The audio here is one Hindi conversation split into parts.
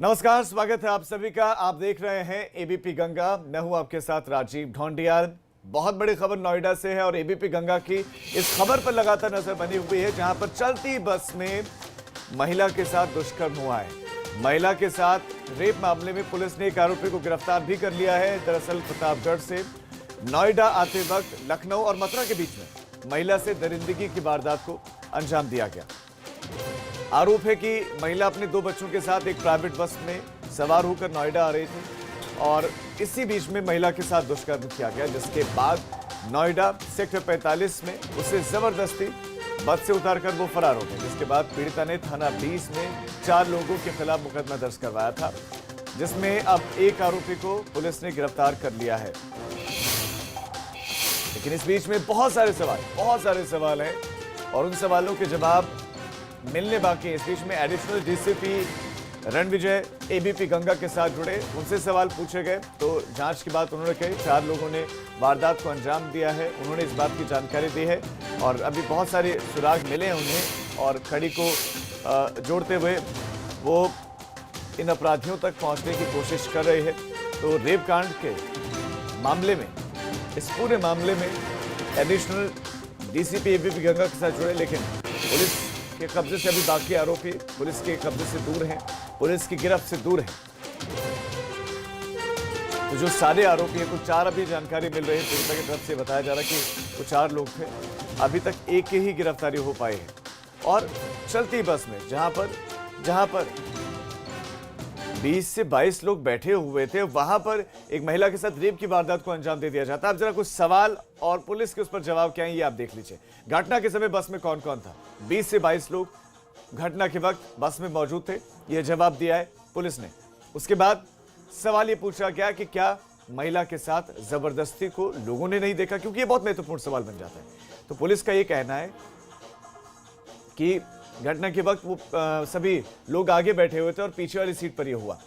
नमस्कार, स्वागत है आप सभी का। आप देख रहे हैं एबीपी गंगा। मैं हूं आपके साथ राजीव ढोंडियाल। बहुत बड़ी खबर नोएडा से है और एबीपी गंगा की इस खबर पर लगातार नजर बनी हुई है, जहां पर चलती बस में महिला के साथ दुष्कर्म हुआ है। महिला के साथ रेप मामले में पुलिस ने एक आरोपी को गिरफ्तार भी कर लिया है। दरअसल प्रतापगढ़ से नोएडा आते वक्त लखनऊ और मथुरा के बीच में महिला से दरिंदगी की वारदात को अंजाम दिया गया। आरोप है कि महिला अपने 2 बच्चों के साथ एक प्राइवेट बस में सवार होकर नोएडा आ रही थी और इसी बीच में महिला के साथ दुष्कर्म किया गया, जिसके बाद नोएडा सेक्टर 45 में उसे जबरदस्ती बस से उतारकर वो फरार हो गए। जिसके बाद पीड़िता ने थाना 20 में 4 लोगों के खिलाफ मुकदमा दर्ज करवाया था, जिसमें अब एक आरोपी को पुलिस ने गिरफ्तार कर लिया है। लेकिन इस बीच में बहुत सारे सवाल हैं और उन सवालों के जवाब मिलने बाकी है। इस बीच में additional DCP Ranvijay ABP Ganga के साथ जुड़े, उनसे सवाल पूछे गए तो जांच की बात उन्होंने कही। 4 लोगों ने वारदात को अंजाम दिया है, उन्होंने इस बात की जानकारी दी है और अभी बहुत सारे सुराग मिले हैं उन्हें और कड़ी को जोड़ते हुए वो इन अपराधियों तक पहुंचने की कोशिश कर रहे हैं। तो रेप कांड के मामले में, इस पूरे मामले में एडिशनल डीसीपी एबीपी गंगा के साथ जुड़े, लेकिन पुलिस के कब्जे से अभी बाकी आरोपी पुलिस के कब्जे से दूर हैं, पुलिस की गिरफ्त से दूर हैं। तो जो सारे आरोपी हैं, कुछ 4 अभी जानकारी मिल रही है, पीड़िता की तरफ से बताया जा रहा है कि कुछ 4 लोग थे, अभी तक एक की ही गिरफ्तारी हो पाई है। और चलती बस में जहां पर 20 से 22 लोग बैठे हुए थे, वहां पर एक महिला के साथ रेप की वारदात को अंजाम दे दिया जाता है। अब जरा कुछ सवाल और पुलिस के उस पर जवाब क्या है, ये आप देख लीजिए। घटना के समय बस में कौन कौन था? 20 से 22 लोग घटना के वक्त बस में मौजूद थे, यह जवाब दिया है पुलिस ने। उसके बाद सवाल ये पूछा गया कि क्या महिला के साथ जबरदस्ती को लोगों ने नहीं देखा, क्योंकि यह बहुत महत्वपूर्ण सवाल बन जाता है। तो पुलिस का यह कहना है कि घटना के वक्त वो सभी लोग आगे बैठे हुए थे और पीछे वाली सीट पर यह हुआ।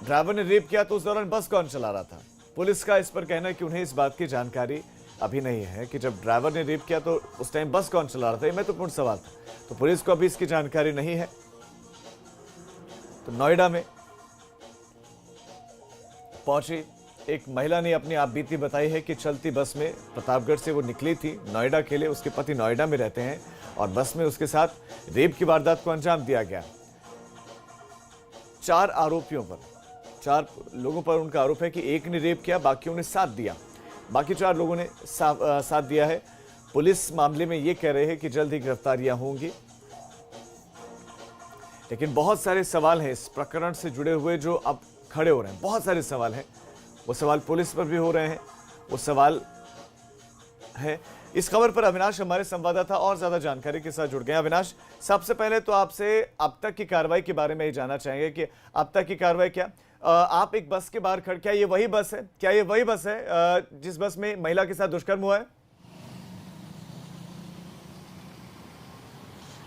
ड्राइवर ने रेप किया तो उस दौरान बस कौन चला रहा था? पुलिस का इस पर कहना है कि उन्हें इस बात की जानकारी अभी नहीं है कि जब ड्राइवर ने रेप किया तो उस टाइम बस कौन चला रहा था। यह महत्वपूर्ण सवाल था, तो पुलिस को अभी इसकी जानकारी नहीं है। तो नोएडा में पहुंची एक महिला ने अपनी आपबीती बताई है कि चलती बस में प्रतापगढ़ से वो निकली थी नोएडा के लिए। उसके पति नोएडा में रहते हैं और बस में उसके साथ रेप की वारदात को अंजाम दिया गया। 4 आरोपियों पर, 4 लोगों पर उनका आरोप है कि एक ने रेप किया, बाकियों ने साथ दिया, बाकी 4 लोगों ने साथ दिया है। पुलिस मामले में यह कह रहे हैं कि जल्द ही गिरफ्तारियां होंगी। लेकिन बहुत सारे सवाल हैं इस प्रकरण से जुड़े हुए जो अब खड़े हो रहे हैं। बहुत सारे सवाल हैं, वो सवाल पुलिस पर भी हो रहे हैं, वो सवाल है। इस खबर पर अविनाश हमारे संवाददाता और ज्यादा जानकारी के साथ जुड़ गए। अविनाश, सबसे पहले तो आपसे अब तक की कार्रवाई के बारे में ही जानना चाहेंगे कि अब तक की कार्रवाई क्या? आप एक बस के बाहर खड़े, क्या ये वही बस है? क्या ये वही बस है जिस बस में महिला के साथ दुष्कर्म हुआ है?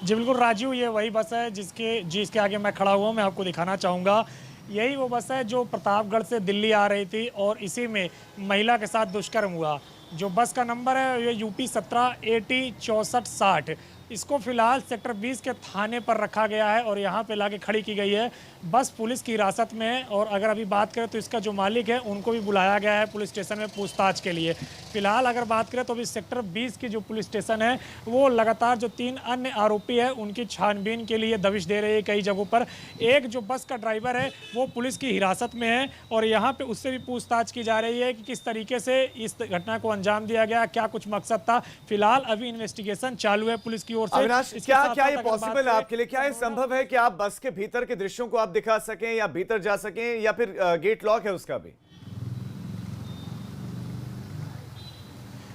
जी बिल्कुल राजीव, ये वही बस है जिसके आगे मैं खड़ा हुआ हूँ। मैं आपको दिखाना चाहूँगा, यही वो बस है जो प्रतापगढ़ से दिल्ली आ रही थी और इसी में महिला के साथ दुष्कर्म हुआ। जो बस का नंबर है ये यूपी 17 AT 6460। इसको फिलहाल सेक्टर 20 के थाने पर रखा गया है और यहाँ पे लाके खड़ी की गई है। बस पुलिस की हिरासत में है और अगर अभी बात करें तो इसका जो मालिक है उनको भी बुलाया गया है पुलिस स्टेशन में पूछताछ के लिए। फिलहाल अगर बात करें तो अभी सेक्टर 20 की जो पुलिस स्टेशन है वो लगातार जो 3 अन्य आरोपी है उनकी छानबीन के लिए दबिश दे रही है कई जगहों पर। एक जो बस का ड्राइवर है वो पुलिस की हिरासत में है और यहाँ पे उससे भी पूछताछ की जा रही है कि किस तरीके से इस घटना को अंजाम दिया गया, क्या कुछ मकसद था। फिलहाल अभी इन्वेस्टिगेशन चालू है पुलिस की ओर से। अविनाश, क्या ये पॉसिबल है आपके लिए? क्या ये संभव है कि आप बस के भीतर के दृश्यों को आप दिखा सकें या भीतर जा सकें, या फिर गेट लॉक है उसका भी?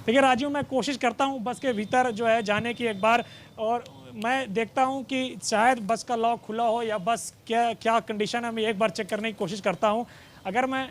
देखिए राजीव, मैं कोशिश करता हूं बस के भीतर जो है जाने की एक बार, और मैं देखता हूं कि शायद बस का लॉक खुला हो या बस क्या कंडीशन है, मैं एक बार चेक करने की कोशिश करता हूं। अगर मैं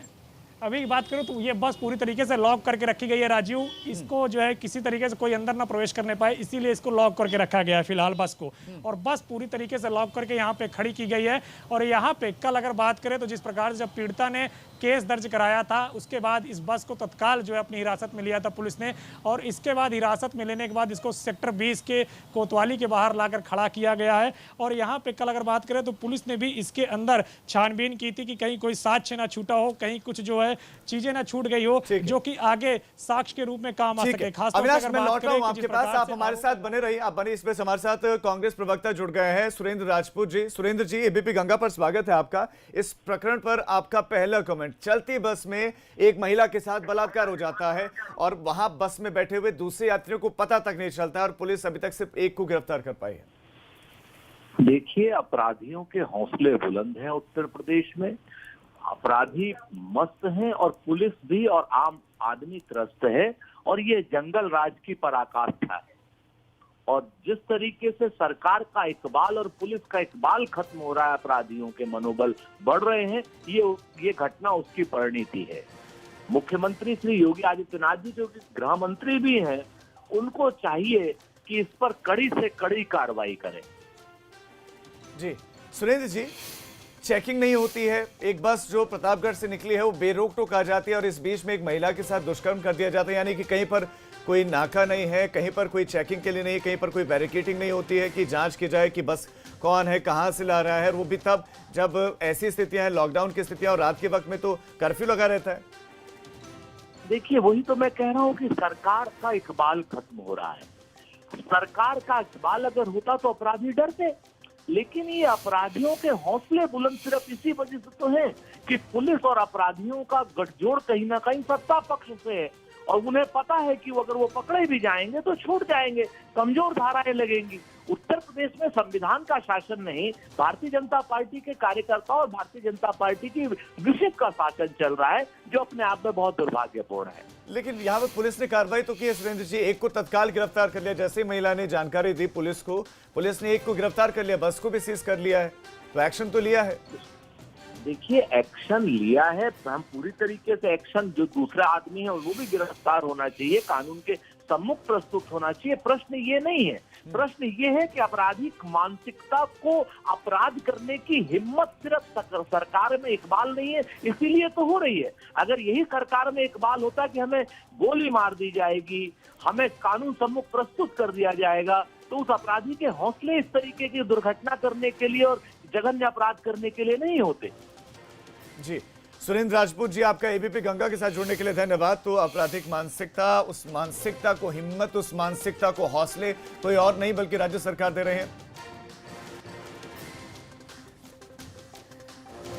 अभी की बात करूं तो ये बस पूरी तरीके से लॉक करके रखी गई है राजीव। इसको जो है किसी तरीके से कोई अंदर ना प्रवेश करने पाए, इसीलिए इसको लॉक करके रखा गया है फिलहाल बस को। और बस पूरी तरीके से लॉक करके यहाँ पे खड़ी की गई है। और यहाँ पे कल अगर बात करें तो जिस प्रकार से जब पीड़िता ने केस दर्ज कराया था। उसके बाद इस बस को तत्काल जो है अपनी हिरासत में लिया था पुलिस ने, और इसके बाद हिरासत में लेने के बाद इसको सेक्टर 20 के कोतवाली के बाहर लाकर खड़ा किया गया है। और यहाँ पे कल अगर बात करें तो पुलिस ने भी इसके अंदर छानबीन की थी कि कहीं कोई साक्ष्य ना छूटा हो, कहीं कुछ जो है चीजें ना छूट गई हो जो कि आगे साक्ष्य के रूप में काम आ सके। खास तौर पे अविनाश, अगर मैं बात लौट रहा हूं करें कि आपके जिस पास, प्रकार आप से हमारे साथ बने रहिए। आप बने इसमें हमारे साथ कांग्रेस प्रवक्ता जुड़ गए हैं सुरेंद्र राजपूत जी। सुरेंद्र जी, एबीपी गंगा पर स्वागत है आपका। इस प्रकरण पर आपका पहला कमेंट। चलती बस में एक महिला के साथ बलात्कार हो जाता है और वहां बस में बैठे हुए दूसरे यात्रियों को पता तक नहीं चलता और पुलिस अभी तक सिर्फ एक को गिरफ्तार कर पाई है। देखिए, अपराधियों के हौसले बुलंद हैं उत्तर प्रदेश में। अपराधी मस्त हैं और पुलिस भी और आम आदमी त्रस्त है, और ये जंगल राज की पराकाष्ठा है। और जिस तरीके से सरकार का इकबाल और पुलिस का इकबाल खत्म हो रहा है, अपराधियों के मनोबल बढ़ रहे हैं, ये घटना उसकी परिणति है। मुख्यमंत्री श्री योगी आदित्यनाथ जी, जो कि गृह मंत्री भी हैं, उनको चाहिए कि इस पर कड़ी से कड़ी कार्रवाई करें। जी सुरेंद्र जी, चेकिंग नहीं होती है, एक बस जो प्रतापगढ़ से निकली है वो बेरोक टोक आ जाती है और इस बीच में एक महिला के साथ दुष्कर्म कर दिया जाता है। यानी कि कहीं पर कोई नाका नहीं है, कहीं पर कोई चेकिंग के लिए नहीं, कहीं पर कोई बैरिकेडिंग नहीं होती है कि जांच की जाए कि बस कौन है, कहां से ला रहा है। और वो भी तब जब ऐसी स्थितियां हैं, लॉकडाउन की स्थितियां, और रात के वक्त में तो कर्फ्यू लगा रहता है। देखिए, वही तो मैं कह रहा हूं कि सरकार का इकबाल खत्म हो रहा है। सरकार का इकबाल अगर होता तो अपराधी डरते, लेकिन ये अपराधियों के हौसले बुलंद सिर्फ इसी वजह से तो है कि पुलिस और अपराधियों का गठजोड़ कहीं ना कहीं सत्ता पक्ष से है, और उन्हें पता है कि अगर वो पकड़े भी जाएंगे तो छूट जाएंगे, कमजोर धाराएं लगेंगी। उत्तर प्रदेश में संविधान का शासन नहीं, भारतीय जनता पार्टी के कार्यकर्ताओं और भारतीय जनता पार्टी की विशिष्ट का शासन चल रहा है, जो अपने आप में बहुत दुर्भाग्यपूर्ण है। लेकिन यहाँ पर पुलिस ने कार्रवाई तो की है सुरेंद्र जी, एक को तत्काल गिरफ्तार कर लिया। जैसे ही महिला ने जानकारी दी पुलिस को, पुलिस ने एक को गिरफ्तार कर लिया, बस को भी सीज कर लिया है, तो एक्शन तो लिया है। देखिए, एक्शन लिया है, हम पूरी तरीके से एक्शन, जो दूसरा आदमी है वो भी गिरफ्तार होना चाहिए, कानून के सम्मुख प्रस्तुत होना चाहिए। प्रश्न ये नहीं है, प्रश्न ये है कि आपराधिक मानसिकता को अपराध करने की हिम्मत सिर्फ सरकार में इकबाल नहीं है, इसीलिए तो हो रही है। अगर यही सरकार में इकबाल होता कि हमें गोली मार दी जाएगी, हमें कानून सम्मुख प्रस्तुत कर दिया जाएगा, तो उस अपराधी के हौसले इस तरीके की दुर्घटना करने के लिए और जघन्य अपराध करने के लिए नहीं होते। जी सुरेंद्र राजपूत जी, आपका एबीपी गंगा के साथ जुड़ने के लिए धन्यवाद। तो आपराधिक मानसिकता, उस मानसिकता को हिम्मत, उस मानसिकता को हौसले कोई और नहीं बल्कि राज्य सरकार दे रहे हैं।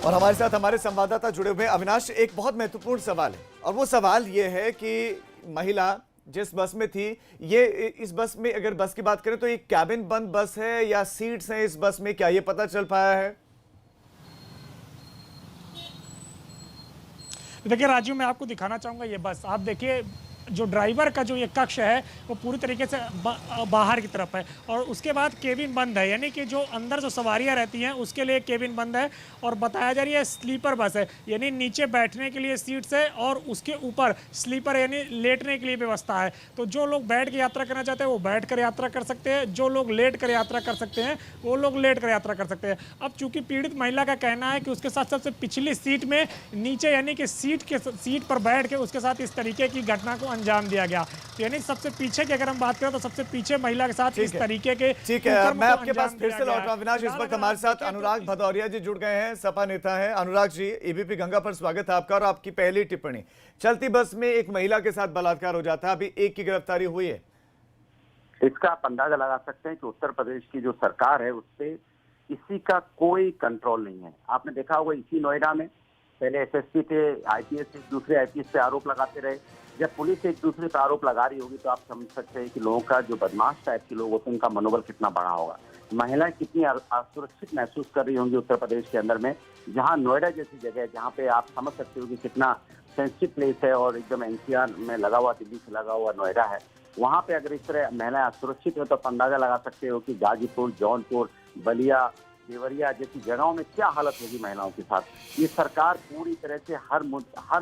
और हमारे साथ हमारे संवाददाता जुड़े हुए हैं। अविनाश, एक बहुत महत्वपूर्ण सवाल है, और वो सवाल ये है कि महिला जिस बस में थी, ये इस बस में अगर बस की बात करें तो ये कैबिन बंद बस है या सीट्स हैं इस बस में, क्या ये पता चल पाया है? देखिए राजू, मैं आपको दिखाना चाहूँगा ये बस। आप देखिए, जो ड्राइवर का जो ये कक्ष है वो पूरी तरीके से बाहर की तरफ है, और उसके बाद केबिन बंद है, यानी कि जो अंदर जो सवारियां रहती हैं उसके लिए केबिन बंद है। और बताया जा रही है स्लीपर बस है, यानी नीचे बैठने के लिए सीट्स है और उसके ऊपर स्लीपर यानी लेटने के लिए व्यवस्था है। तो जो लोग बैठ के यात्रा करना चाहते हैं वो बैठ कर यात्रा कर सकते हैं, जो लोग लेट कर यात्रा कर सकते हैं वो लोग लेट कर यात्रा कर सकते हैं। अब चूंकि पीड़ित महिला का कहना है कि उसके साथ सबसे पिछली सीट में नीचे, यानी कि सीट पर बैठ के उसके साथ इस तरीके की घटना को अंजाम दिया गया। तो यानी सबसे पीछे की अगर हम बात करें तो सबसे पीछे महिला के साथ इस तरीके के ठीक है। मैं आपके पास फिर से लौट रहा हूं अविनाश। इस वक्त हमारे साथ अनुराग भदौरिया जी जुड़ गए हैं, सपा नेता हैं। अनुराग जी, एबीपी गंगा पर स्वागत है आपका। और आपकी पहली टिप्पणी, चलती बस में एक महिला के साथ बलात्कार हो जाता है, अभी एक की गिरफ्तारी हुई है। इसका आप अंदाजा लगा सकते हैं कि उत्तर प्रदेश की जो सरकार है उससे इसी का कोई कंट्रोल नहीं है। आपने देखा होगा इसी नोएडा में पहले एसएसपी थे, आईपीएस एक दूसरे आईपीएस पे आरोप लगाते रहे। जब पुलिस एक दूसरे पर आरोप लगा रही होगी तो आप समझ सकते हैं कि लोगों का, जो बदमाश टाइप के लोग होते हैं, उनका मनोबल कितना बड़ा होगा। महिलाएं कितनी असुरक्षित महसूस कर रही होंगी उत्तर प्रदेश के अंदर में, जहां नोएडा जैसी जगह है, जहां पे आप समझ सकते हो कि कितना सेंसिटिव प्लेस है और एकदम एनसीआर में लगा हुआ, दिल्ली से लगा हुआ नोएडा है। वहां पे अगर इस तरह महिलाएं असुरक्षित हो तो आप अंदाजा लगा सकते हो कि गाजीपुर, जौनपुर, बलिया, देवरिया जैसी जगहों में क्या हालत होगी महिलाओं के साथ। ये सरकार पूरी तरह से हर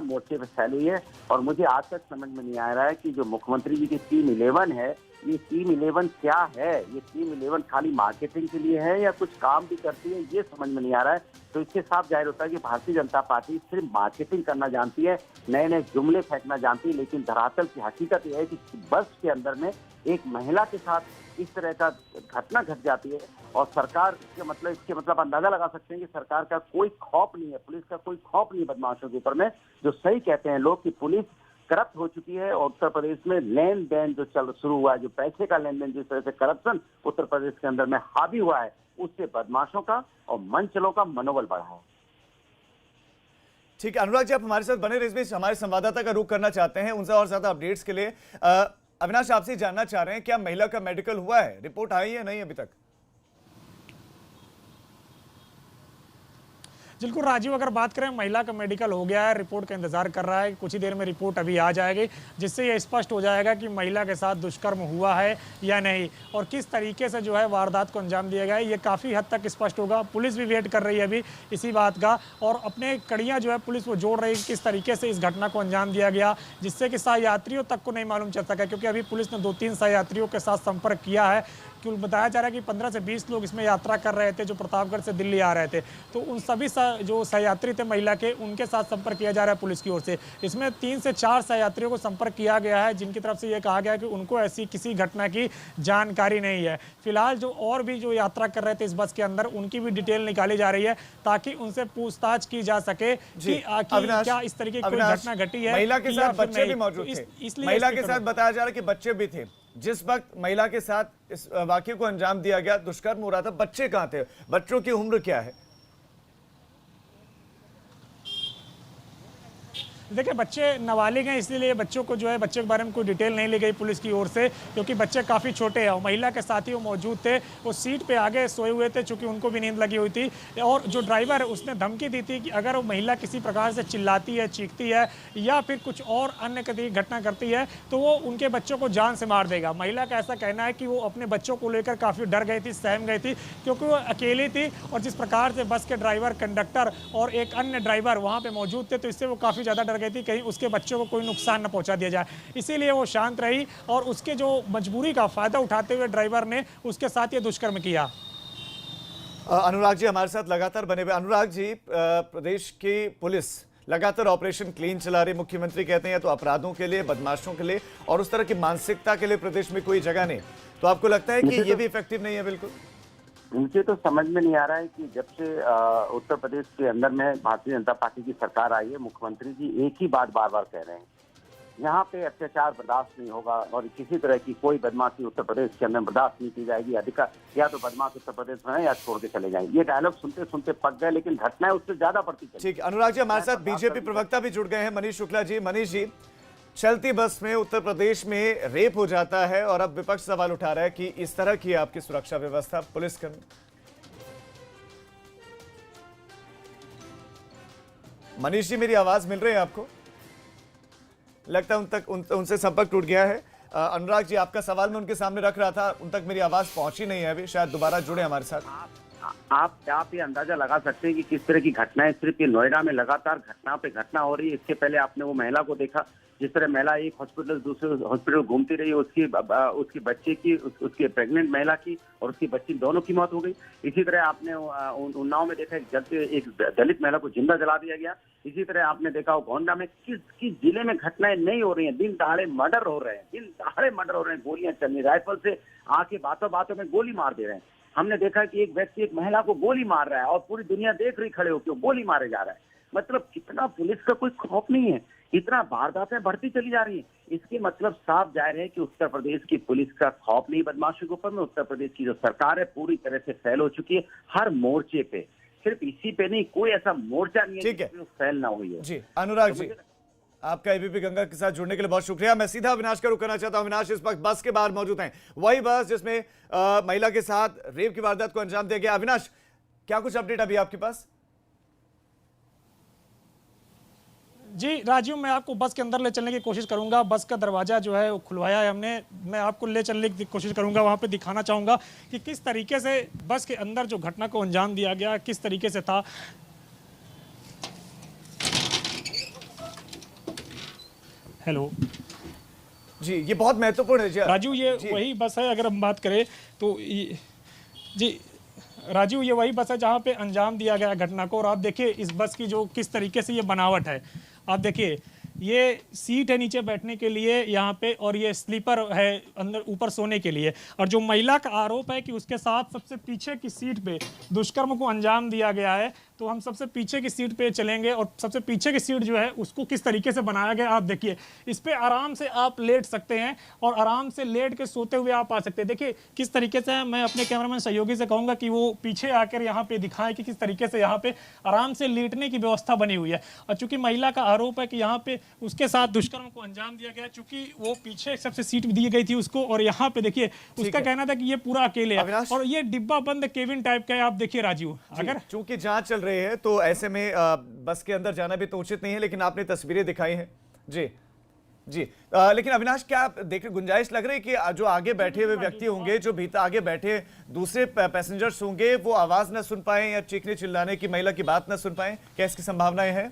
मोर्चे पे फैली है, और मुझे आज तक समझ में नहीं आ रहा है कि जो मुख्यमंत्री जी की टीम 11 है ये टीम 11 क्या है, ये टीम 11 खाली मार्केटिंग के लिए है या कुछ काम भी करती है, ये समझ में नहीं आ रहा है। तो इससे साफ जाहिर होता है कि भारतीय जनता पार्टी सिर्फ मार्केटिंग करना जानती है, नए नए जुमले फेंकना जानती है, लेकिन दरअसल की हकीकत यह है कि बस के अंदर में एक महिला के साथ इस तरह का घटना घट जाती है और सरकार इसके मतलब अंदाजा लगा सकते हैं कि सरकार का कोई खौफ नहीं है, पुलिस का कोई खौफ नहीं है बदमाशों के ऊपर में। जो सही कहते हैं लोग कि पुलिस करप्ट हो चुकी है और उत्तर प्रदेश में लेन देन जो शुरू हुआ है, जो पैसे का लेन देन, जिस तरह से करप्शन उत्तर प्रदेश के अंदर में हावी हुआ है, उससे बदमाशों का और मंचलों का मनोबल बढ़ा है। ठीक है अनुराग जी, आप हमारे साथ बने रहे। इस बीच हमारे संवाददाता का रुख करना चाहते हैं, उनसे और ज्यादा अपडेट्स के लिए अविनाश आपसे जानना चाह रहे हैं क्या महिला का मेडिकल हुआ है, रिपोर्ट आई है नहीं अभी तक? बिल्कुल राजीव, अगर बात करें महिला का मेडिकल हो गया है, रिपोर्ट का इंतजार कर रहा है, कुछ ही देर में रिपोर्ट अभी आ जाएगी जिससे ये स्पष्ट हो जाएगा कि महिला के साथ दुष्कर्म हुआ है या नहीं और किस तरीके से जो है वारदात को अंजाम दिया गया है, ये काफ़ी हद तक स्पष्ट होगा। पुलिस भी वेट कर रही है अभी इसी बात का और अपने कड़ियाँ जो है पुलिस वो जोड़ रही है किस तरीके से इस घटना को अंजाम दिया गया, जिससे कि सहयात्रियों तक को नहीं मालूम चल सका, क्योंकि अभी पुलिस ने 2-3 सहयात्रियों के साथ संपर्क किया है। क्यों बताया जा रहा है कि 15 से 20 लोग इसमें यात्रा कर रहे थे जो प्रतापगढ़ से दिल्ली आ रहे थे, तो उन सभी जो सहयात्री थे महिला के, उनके साथ संपर्क किया जा रहा है पुलिस की ओर से। इसमें 3 से 4 सहयात्रियों को संपर्क किया गया है जिनकी तरफ से ये कहा गया है कि उनको ऐसी किसी घटना की जानकारी नहीं है। फिलहाल जो और भी जो यात्रा कर रहे थे इस बस के अंदर, उनकी भी डिटेल निकाली जा रही है ताकि उनसे पूछताछ की जा सके कि क्या इस तरीके की कोई घटना घटी है। महिला के साथ बच्चे भी मौजूद थे, महिला के साथ बताया जा रहा है कि बच्चे भी थे। जिस वक्त महिला के साथ इस वाकये को अंजाम दिया गया, दुष्कर्म हो रहा था, बच्चे कहां थे, बच्चों की उम्र क्या है? देखिए बच्चे नाबालिग हैं, इसलिए बच्चों को जो है बच्चे के बारे में कोई डिटेल नहीं ली गई पुलिस की ओर से, क्योंकि बच्चे काफ़ी छोटे हैं और महिला के साथी वो मौजूद थे, वो सीट पे आगे सोए हुए थे चूंकि उनको भी नींद लगी हुई थी। और जो ड्राइवर है उसने धमकी दी थी कि अगर वो महिला किसी प्रकार से चिल्लाती है, चीखती है या फिर कुछ और अन्य घटना करती है तो वो उनके बच्चों को जान से मार देगा। महिला का ऐसा कहना है कि वो अपने बच्चों को लेकर काफ़ी डर गई थी, सहम गई थी, क्योंकि वो अकेली थी और जिस प्रकार से बस के ड्राइवर, कंडक्टर और एक अन्य ड्राइवर वहाँ पर मौजूद थे, तो इससे वो काफ़ी ज़्यादा डर गई थी कहीं उसके बच्चों को कोई नुकसान न पहुंचा दिया जाए। इसीलिए वो शांत रही और उसके जो मजबूरी का फायदा उठाते हुए ड्राइवर ने उसके साथ ये दुष्कर्म किया। अनुराग जी हमारे साथ लगातार बने हुए। अनुराग जी, प्रदेश की पुलिस लगातार ऑपरेशन क्लीन चला रही, मुख्यमंत्री कहते हैं या तो अपराधों के लिए, बदमाशों के लिए और उस तरह की मानसिकता के लिए प्रदेश में कोई जगह नहीं, तो आपको लगता है कि ये भी इफेक्टिव नहीं है? बिल्कुल मुझे तो समझ में नहीं आ रहा है कि जब से उत्तर प्रदेश के अंदर में भारतीय जनता पार्टी की सरकार आई है, मुख्यमंत्री जी एक ही बात बार बार कह रहे हैं, यहाँ पे अत्याचार बर्दाश्त नहीं होगा और किसी तरह की कोई बदमाशी उत्तर प्रदेश के अंदर बर्दाश्त नहीं की जाएगी। अधिकार या तो बदमाश उत्तर प्रदेश में है या छोड़ के चले जाएंगे। ये डायलॉग सुनते सुनते पक गए, लेकिन घटनाएं उससे ज्यादा बढ़ती चली। ठीक, अनुराग जी हमारे साथ बीजेपी प्रवक्ता भी जुड़ गए हैं, मनीष शुक्ला जी। मनीष जी, चलती बस में उत्तर प्रदेश में रेप हो जाता है और अब विपक्ष सवाल उठा रहा है कि इस तरह की आपकी सुरक्षा व्यवस्था पुलिसकर्मी। मनीष जी मेरी आवाज मिल रही है आपको? लगता है उनसे संपर्क टूट गया है। अनुराग जी, आपका सवाल मैं उनके सामने रख रहा था, उन तक मेरी आवाज पहुंची नहीं है अभी, शायद दोबारा जुड़े हमारे साथ। आप ये अंदाजा लगा सकते हैं कि किस तरह की घटनाएं सिर्फ ये नोएडा में लगातार घटना पे घटना हो रही है। इसके पहले आपने वो महिला को देखा, जिस तरह महिला एक हॉस्पिटल दूसरे हॉस्पिटल घूमती रही, उसकी बच्चे की, उसकी प्रेग्नेंट महिला की और उसकी बच्ची दोनों की मौत हो गई। इसी तरह आपने उन्नाव में देखा एक दलित महिला को जिंदा जला दिया गया। इसी तरह आपने देखा गोंडा में किस जिले में घटनाएं नहीं हो रही हैं, दिन दहाड़े मर्डर हो रहे हैं, दिन दहाड़े मर्डर हो रहे हैं, गोलियां चल रही, राइफल से आके बातों बातों में गोली मार दे रहे हैं। हमने देखा कि एक व्यक्ति एक महिला को गोली मार रहा है और पूरी दुनिया देख रही खड़े होकर, गोली मारे जा रहा है। मतलब कितना पुलिस का कोई खौफ नहीं है, इतना वारदातें बढ़ती चली जा रही है। इसके मतलब साफ जाहिर है कि उत्तर प्रदेश की पुलिस का खौफ नहीं बदमाशों के ऊपर में। उत्तर प्रदेश की जो सरकार है पूरी तरह से फैल हो चुकी है हर मोर्चे पे, सिर्फ इसी पे नहीं, कोई ऐसा मोर्चा नहीं है जिसमें फैल ना हुई है। जी अनुराग जी, आपका एबीपी गंगा के साथ जुड़ने के लिए बहुत शुक्रिया। मैं सीधा अविनाश का रुख करना चाहता हूं। अविनाश इस वक्त बस के बाहर मौजूद हैं, वही बस जिसमें महिला के साथ रेप की वारदात को अंजाम दिया गया। अविनाश, क्या कुछ अपडेट अभी आपके पास? जी राजीव, मैं आपको बस के अंदर ले चलने की कोशिश करूंगा। बस का दरवाजा जो है वो खुलवाया है हमने, मैं आपको ले चलने की कोशिश करूंगा, वहां पे दिखाना चाहूंगा कि किस तरीके से बस के अंदर जो घटना को अंजाम दिया गया किस तरीके से था। हेलो जी, ये बहुत महत्वपूर्ण है राजू, ये जी। वही बस है, अगर हम बात करें तो जी राजू, ये वही बस है जहाँ पे अंजाम दिया गया घटना को। और आप देखिए इस बस की जो किस तरीके से ये बनावट है, आप देखिए ये सीट है नीचे बैठने के लिए यहाँ पे, और ये स्लीपर है अंदर ऊपर सोने के लिए। और जो महिला का आरोप है कि उसके साथ सबसे पीछे की सीट पे दुष्कर्म को अंजाम दिया गया है, तो हम सबसे पीछे की सीट पे चलेंगे और सबसे पीछे की सीट जो है उसको किस तरीके से बनाया गया आप देखिए। इस पे आराम से आप लेट सकते हैं और आराम से लेट के सोते हुए आप आ सकते हैं। देखिए किस तरीके से, मैं अपने कैमरामैन सहयोगी से कहूँगा कि वो पीछे आकर यहाँ पे दिखाएं कि किस तरीके से यहाँ पे आराम से लेटने की व्यवस्था बनी हुई है। और चूंकि महिला का आरोप है कि यहाँ पे उसके साथ दुष्कर्म को अंजाम दिया गया, चूंकि वो पीछे सबसे सीट दी गई थी उसको, और यहाँ पे देखिए उसका कहना था कि ये पूरा अकेले है अविनाश, और ये डिब्बा बंद केबिन टाइप का है। आप देखिए राजीव, अगर चूंकि जांच चल रही है तो ऐसे में बस के अंदर जाना भी तो उचित नहीं है, लेकिन आपने तस्वीरें दिखाई हैं जी जी। लेकिन अविनाश, क्या आप देख गुंजाइश लग रही है कि जो आगे बैठे हुए व्यक्ति होंगे, जो भीतर आगे बैठे दूसरे पैसेंजर्स होंगे, वो आवाज न सुन पाए या चीखने चिल्लाने की महिला की बात न सुन पाए? क्या इसकी संभावनाएं हैं?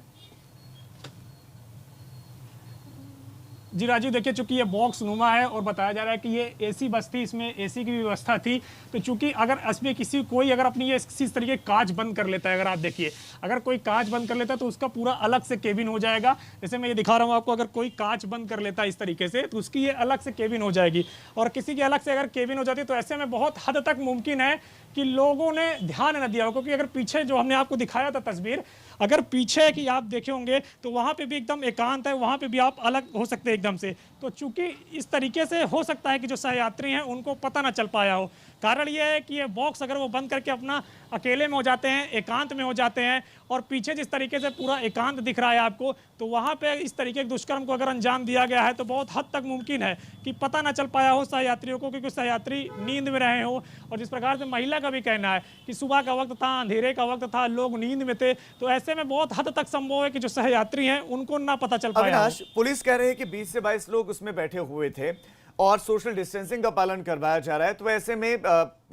जी राजू, देखिए चूंकि ये बॉक्स नुमा है और बताया जा रहा है कि ये एसी बस थी, इसमें एसी की भी व्यवस्था थी, तो चूंकि अगर इसमें कोई अगर अपनी ये किसी तरीके कांच बंद कर लेता है, अगर आप देखिए अगर कोई कांच बंद कर लेता है तो उसका पूरा अलग से केबिन हो जाएगा। जैसे मैं ये दिखा रहा हूँ आपको, अगर कोई कांच बंद कर लेता है इस तरीके से तो उसकी ये अलग से केबिन हो जाएगी। और किसी की अलग से अगर केबिन हो जाती है तो ऐसे में बहुत हद तक मुमकिन है कि लोगों ने ध्यान न दिया हो, क्योंकि अगर पीछे जो हमने आपको दिखाया था तस्वीर, अगर पीछे की आप देखे होंगे तो वहां पे भी एकदम एकांत है, वहां पे भी आप अलग हो सकते हैं एकदम से। तो चूंकि इस तरीके से हो सकता है कि जो सहयात्री हैं उनको पता ना चल पाया हो। कारण ये है कि ये बॉक्स अगर वो बंद करके अपना अकेले में हो जाते हैं, एकांत में हो जाते हैं, और पीछे जिस तरीके से पूरा एकांत दिख रहा है आपको, तो वहां पे इस तरीके के दुष्कर्म को अगर अंजाम दिया गया है तो बहुत हद तक मुमकिन है कि पता ना चल पाया हो सहयात्रियों को, क्योंकि सहयात्री नींद में रहे हो। और जिस प्रकार से महिला का भी कहना है कि सुबह का वक्त था, अंधेरे का वक्त था, लोग नींद में थे, तो ऐसे में बहुत हद तक संभव है कि जो सहयात्री हैं उनको ना पता चल पाया। अविनाश, पुलिस कह रही है कि 20 से 22 लोग उसमें बैठे हुए थे और सोशल डिस्टेंसिंग का पालन करवाया जा रहा है, तो ऐसे में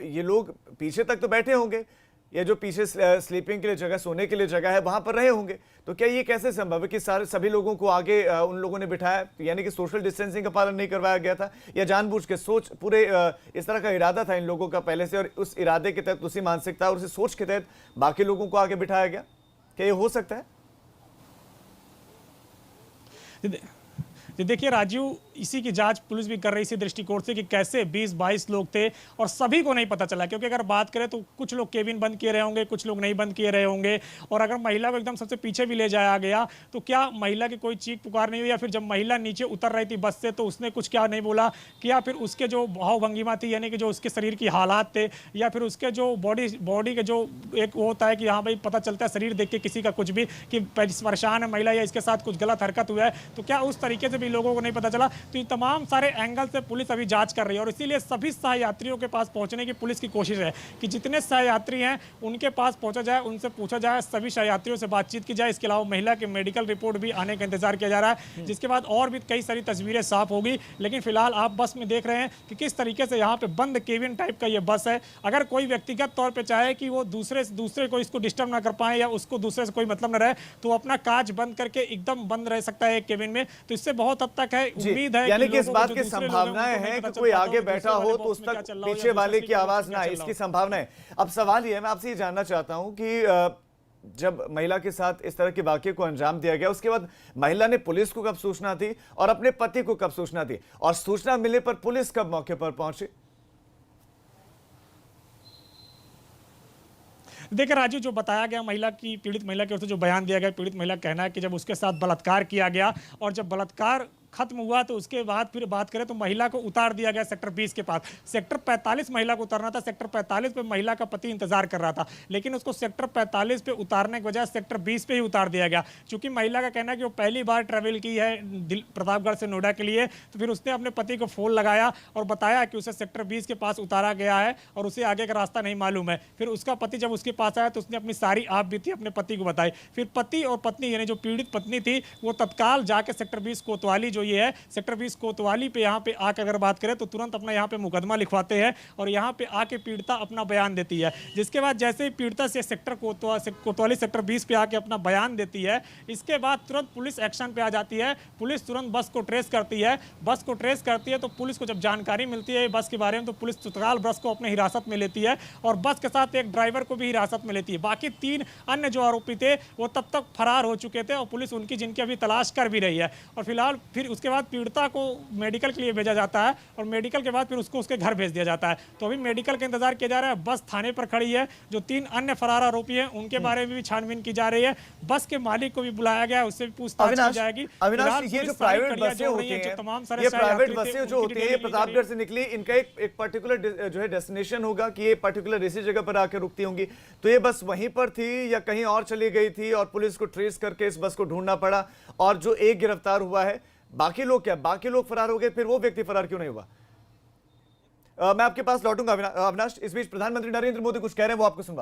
ये लोग पीछे तक तो बैठे होंगे, या जो पीछे स्लीपिंग के लिए जगह, सोने के लिए जगह है, वहां पर रहे होंगे। तो क्या ये कैसे संभव है कि सभी लोगों को आगे उन लोगों ने बिठाया, यानी कि सोशल डिस्टेंसिंग का पालन नहीं करवाया गया था, या जानबूझ के सोच पूरे इस तरह का इरादा था इन लोगों का पहले से, और उस इरादे के तहत, उसी मानसिकता और उसी सोच के तहत बाकी लोगों को आगे बिठाया गया? क्या ये हो सकता है? देखिए राजीव, इसी की जांच पुलिस भी कर रही इसी दृष्टिकोण से कि कैसे 20-22 लोग थे और सभी को नहीं पता चला। क्योंकि अगर बात करें तो कुछ लोग केबिन बंद किए रहे होंगे, कुछ लोग नहीं बंद किए रहे होंगे, और अगर महिला को एकदम सबसे पीछे भी ले जाया गया तो क्या महिला की कोई चीख पुकार नहीं हुई, या फिर जब महिला नीचे उतर रही थी बस से तो उसने कुछ क्या नहीं बोला, कि या फिर उसके जो भाव भंगिमा थी, यानी कि जो उसके शरीर की हालात थे, या फिर उसके जो बॉडी के जो एक वो होता है कि हाँ भाई पता चलता है शरीर देख के किसी का कुछ भी कि परेशान है महिला या इसके साथ कुछ गलत हरकत हुआ है, तो क्या उस तरीके से भी लोगों को नहीं पता चला। तो ये तमाम सारे एंगल से पुलिस अभी जांच कर रही है, और इसीलिए सभी सहयात्रियों के पास पहुंचने की पुलिस की कोशिश है कि जितने सहयात्री हैं उनके पास पहुंचा जाए, उनसे पूछा जाए, सभी सहयात्रियों से बातचीत की जाए। इसके अलावा महिला की मेडिकल रिपोर्ट भी आने का इंतजार किया जा रहा है, जिसके बाद और भी कई सारी तस्वीरें साफ होगी। लेकिन फिलहाल आप बस में देख रहे हैं कि किस तरीके से यहाँ पे बंद केबिन टाइप का ये बस है। अगर कोई व्यक्तिगत तौर पर चाहे कि वो दूसरे को इसको डिस्टर्ब ना कर पाए या उसको दूसरे से कोई मतलब न रहे, तो अपना कांच बंद करके एकदम बंद रह सकता है एक केबिन में। तो इससे बहुत हद तक है, उम्मीद है, यानी कि इस बात की संभावनाएं हैं कि कोई आगे बैठा हो तो उस तक पीछे वाले की आवाज ना आए, इसकी संभावना है। अब सवाल ये है, मैं आपसे ये जानना चाहता हूं कि जब महिला के साथ इस तरह के वाकये को अंजाम दिया गया, उसके बाद महिला ने पुलिस को कब सूचना थी और अपने पति को कब सूचना थी, और सूचना मिलने पर पुलिस कब मौके पर पहुंची? देखिए राजू, जो बताया गया महिला की, पीड़ित महिला की ओर से जो बयान दिया गया, पीड़ित महिला का कहना है कि जब उसके साथ बलात्कार किया गया और जब बलात्कार खत्म हुआ तो उसके बाद फिर बात करें तो महिला को उतार दिया गया सेक्टर 20 के पास। सेक्टर 45 महिला को उतारना था, सेक्टर 45 पे महिला का पति इंतजार कर रहा था, लेकिन उसको सेक्टर 45 पे उतारने के बजाय सेक्टर 20 पे ही उतार दिया गया। क्योंकि महिला का कहना है कि वो पहली बार ट्रैवल की है प्रतापगढ़ से नोएडा के लिए, तो फिर उसने अपने पति को फोन लगाया और बताया कि उसे सेक्टर 20 के पास उतारा गया है और उसे आगे का रास्ता नहीं मालूम है। फिर उसका पति जब उसके पास आया तो उसने अपनी सारी आप बीती अपने पति को बताई। फिर पति और पत्नी, यानी जो पीड़ित पत्नी थी, वो तत्काल जाके सेक्टर 20 कोतवाली जो ये है सेक्टर 20 कोतवाली पे यहाँ पे आके अगर बात करें तो तुरंत अपना यहाँ पे मुकदमा लिखवाते हैं और यहाँ पे आके पीड़िता अपना बयान देती है। जिसके बाद जैसे ही पीड़िता से सेक्टर कोतवाली सेक्टर 20 पे आके अपना बयान देती है, इसके बाद तुरंत पुलिस एक्शन पे आ जाती है। पुलिस तुरंत बस को ट्रेस करती है। बस को ट्रेस करती है तो पुलिस को जब जानकारी मिलती है बस के बारे में तो पुलिस तत्काल बस को अपने हिरासत में लेती है और बस के साथ एक ड्राइवर को भी हिरासत में लेती है। बाकी 3 अन्य जो आरोपी थे वो तब तक फरार हो चुके थे और पुलिस उनकी जिनकी अभी तलाश कर भी रही है। और फिलहाल फिर उसके बाद पीड़िता को मेडिकल के लिए भेजा जाता है और मेडिकल के बाद फिर उसको उसके घर भेज दिया जाता है। तो अभी मेडिकल का इंतजार किया जा रहा है। बस थाने पर खड़ी है। जो 3 अन्य फरार आरोपी हैं उनके बारे में भी छानबीन की जा रही है। बस के मालिक को भी बुलाया गया है, उससे भी पूछताछ की जाएगी। अविनाश, ये जो प्राइवेट बसें होती हैं, ये प्राइवेट बसें जो होती हैं प्रतापगढ़ से निकली, इनका एक पर्टिकुलर जो है डेस्टिनेशन होगा कि ये पर्टिकुलर इसी जगह पर आकर रुकती होंगी। तो ये बस वहीं पर थी या कहीं और चली गई थी और पुलिस को ट्रेस करके इस बस को ढूंढना पड़ा और जो एक गिरफ्तार हुआ है, बाकी लोग क्या, बाकी लोग फरार हो गए, फिर वो व्यक्ति फरार क्यों नहीं हुआ? मैं आपके पास लौटूंगा अविनाश। इस बीच प्रधानमंत्री नरेंद्र मोदी कुछ कह रहे हैं, वो आपको सुनवा